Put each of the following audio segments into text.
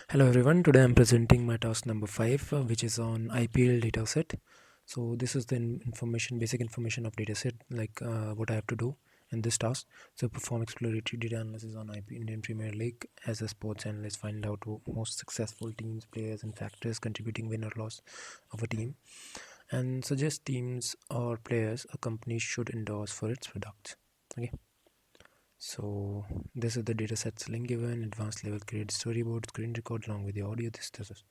Hello everyone, today I'm presenting my task number 5 which is on IPL dataset. So this is the basic information of dataset like what I have to do in this task. So perform exploratory data analysis on Indian Premier League as a sports analyst, find out most successful teams, players and factors contributing win or loss of a team, and suggest teams or players a company should endorse for its products. Okay. So this is the datasets link given, advanced level, create storyboard, screen record along with the audio. This is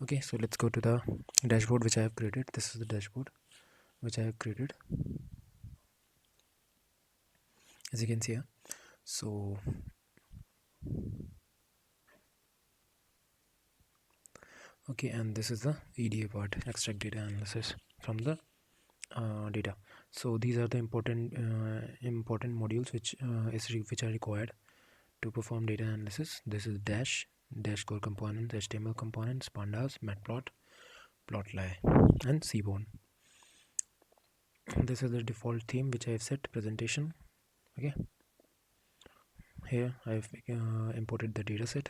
okay. So let's go to the dashboard which I have created. This is the dashboard which I have created, as you can see here. So okay, and this is the EDA part, extract data analysis from the data. So these are the important modules which are required to perform data analysis. This is dash core components, HTML components, pandas, matplot, plotly, and seaborn. This is the default theme which I have set, presentation. Okay, here I have imported the dataset.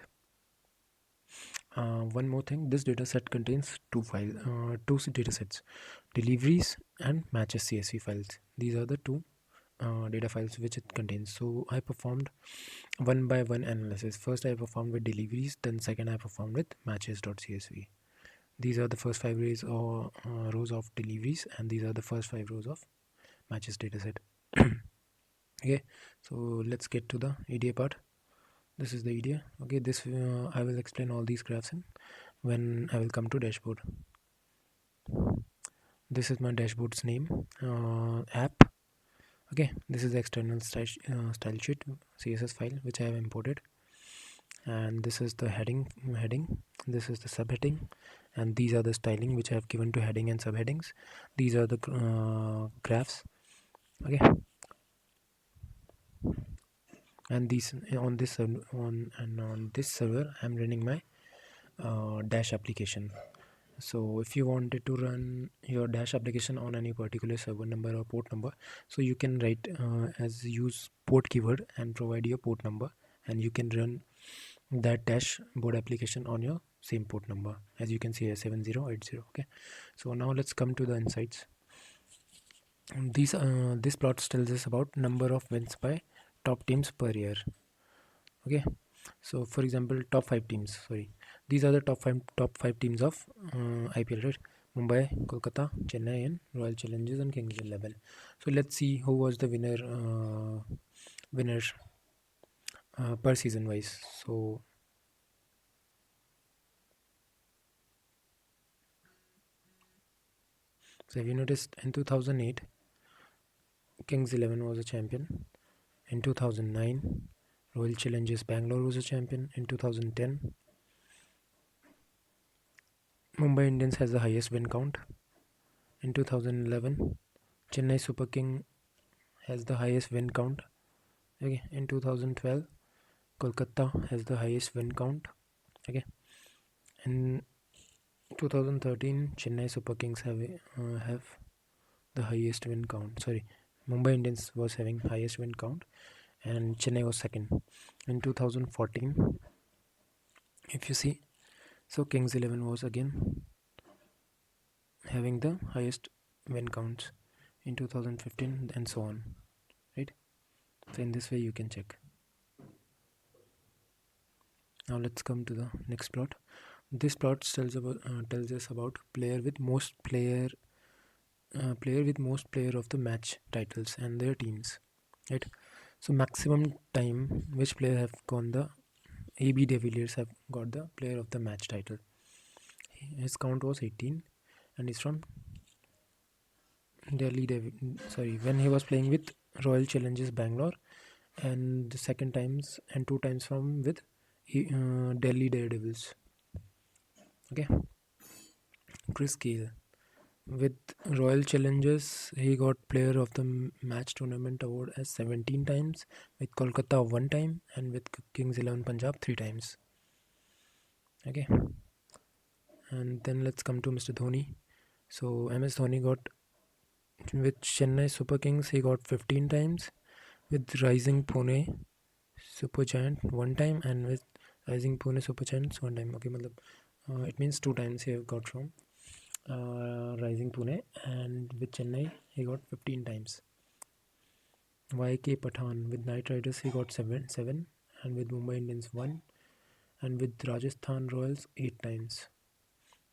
One more thing, this dataset contains two datasets, deliveries and matches CSV files. These are the two data files which it contains. So I performed one by one analysis. First I performed with deliveries, then second I performed with matches.csv. These are the first 5 rows of deliveries, and these are the first 5 rows of matches dataset. Okay, so let's get to the EDA part. This is the EDA. Okay, this I will explain all these graphs in when I will come to dashboard. This is my dashboard's name, app. Okay, this is the external style sheet CSS file which I have imported, and this is the heading. This is the subheading, and these are the styling which I have given to heading and subheadings. These are the graphs. Okay, and these on this on this server I'm running my dash application. So if you wanted to run your dash application on any particular server number or port number, so you can write as use port keyword and provide your port number, and you can run that dashboard application on your same port number, as you can see here, 7080. Okay, so now let's come to the insights. These this plot tells us about number of wins by top teams per year. Okay, so for example, top 5 teams, sorry, these are the top five teams of IPL, right? Mumbai, Kolkata, Chennai, and Royal Challengers and Kings 11. So let's see who was the winner per season wise. So if you noticed, in 2008 Kings 11 was a champion. In 2009 Royal Challengers Bangalore was a champion. In 2010 Mumbai Indians has the highest win count. In 2011 Chennai Super King has the highest win count. Okay, in 2012 Kolkata has the highest win count. Okay, in 2013 Chennai Super Kings have the highest win count. Sorry, Mumbai Indians was having highest win count, and Chennai was second. In 2014, if you see, so Kings 11 was again having the highest win counts in 2015, and so on, right? So in this way you can check. Now let's come to the next plot. This plot tells us about player with most player of the match titles and their teams, right? So maximum time which player have gone the AB de Villiers have got the player of the match title. His count was 18, and he's from when he was playing with Royal Challengers Bangalore, and the second times and two times from with Delhi Daredevils. Okay, Chris Gale. With Royal Challengers, he got Player of the Match Tournament award as 17 times, with Kolkata 1 time, and with Kings 11 Punjab 3 times. Okay, and then let's come to Mr. Dhoni. So MS Dhoni got with Chennai Super Kings, he got 15 times, with Rising Pune Super Giant 1 time, and with Rising Pune Super Giants one time. Okay, matlab, it means two times he have got from Rising Pune, and with Chennai he got 15 times. YK Pathan with Knight Riders he got seven, and with Mumbai Indians one, and with Rajasthan Royals 8 times.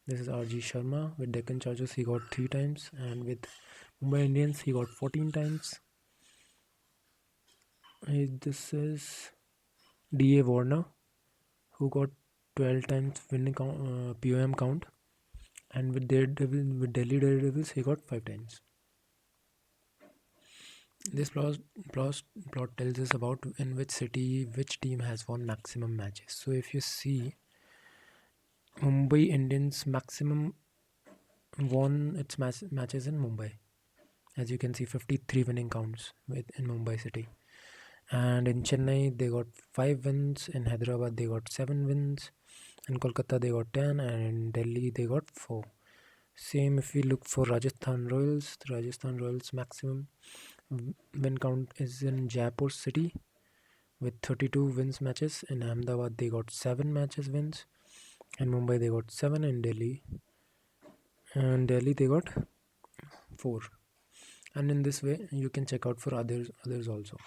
This is RG Sharma with Deccan Chargers he got 3 times, and with Mumbai Indians he got 14 times. This is DA Warner who got 12 times winning POM count, and with Delhi Daredevils he got 5 times. This plot tells us about in which city which team has won maximum matches. So if you see, Mumbai Indians maximum won its matches in Mumbai. As you can see, 53 winning counts in Mumbai city. And in Chennai they got 5 wins, in Hyderabad they got 7 wins, in Kolkata they got 10, and in Delhi they got 4. Same if we look for Rajasthan Royals. The Rajasthan Royals maximum win count is in Jaipur city with 32 wins matches. In Ahmedabad they got 7 matches wins. In Mumbai they got 7. In Delhi they got 4. And in this way you can check out for others also.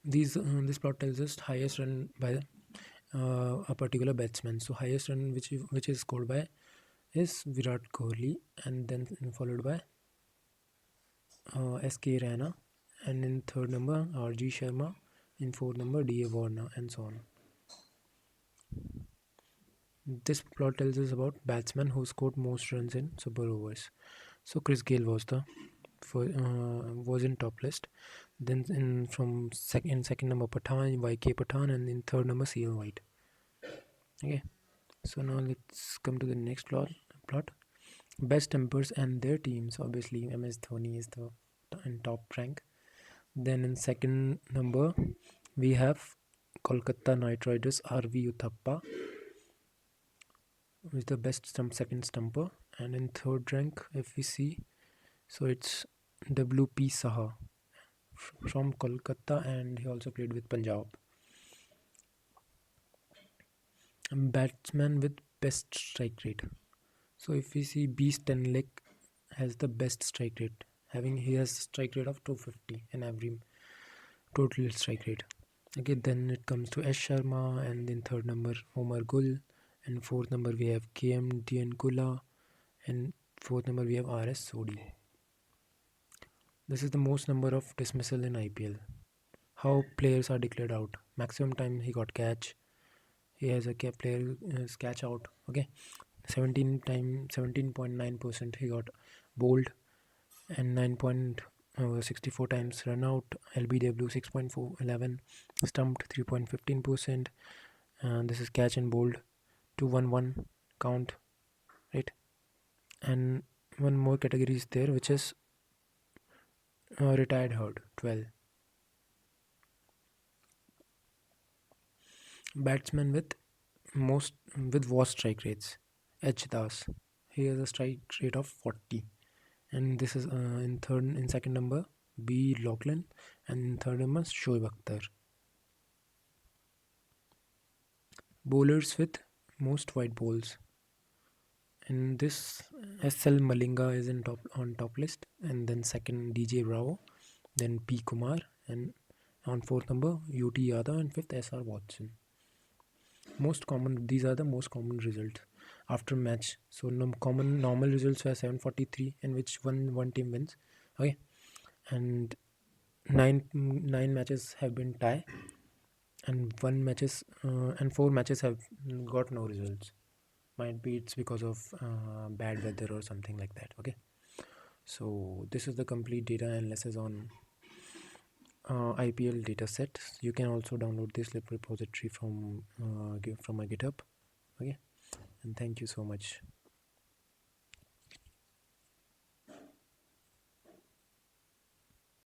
This plot tells us highest run by a particular batsman. So highest run which is scored by is Virat Kohli, and then followed by SK Raina, and in third number RG Sharma, in fourth number DA Warner, and so on. This plot tells us about batsmen who scored most runs in super overs. So Chris Gayle was in top list. Then in second number Pathan, YK Pathan, and in third number CL White. Okay, so now let's come to the next plot. Best tempers and their teams. Obviously, MS Dhoni is the in top rank. Then in second number we have Kolkata Knight Riders RV Uthappa, who is the best second stumper. And in third rank, if we see, so it's WP Saha from Kolkata, and he also played with Punjab. Batsman with best strike rate. So if we see, B Stenlick has the best strike rate. He has strike rate of 250 in every total strike rate. Okay, then it comes to S Sharma, and in third number Omar Gul, and fourth number we have KM Dian Kula, and fourth number we have RS Sodi. This is the most number of dismissal in IPL. How players are declared out. Maximum time he got catch. He has a player is catch out. Okay, 17.9% he got bowled, and 9.64 times run out. LBW 6.411, stumped 3.15%. And this is catch and bowled 211 count, right? And one more category is there, which is retired herd 12. Batsman with worst strike rates. H Das, he has a strike rate of 40, and this is in second number B Lachlan, and in third number Shoaib Akhtar. Bowlers with most white balls. In this, SL Malinga is on top list, and then second DJ Rao, then P Kumar, and on fourth number UT Yadav, and fifth SR Watson. These are the most common results after match. So normal results were 743, in which one team wins. Okay, and nine matches have been tie, and 4 matches have got no results. Might be it's because of bad weather or something like that. Okay, so this is the complete data analysis on IPL data set. You can also download this repository from my GitHub. Okay, and thank you so much.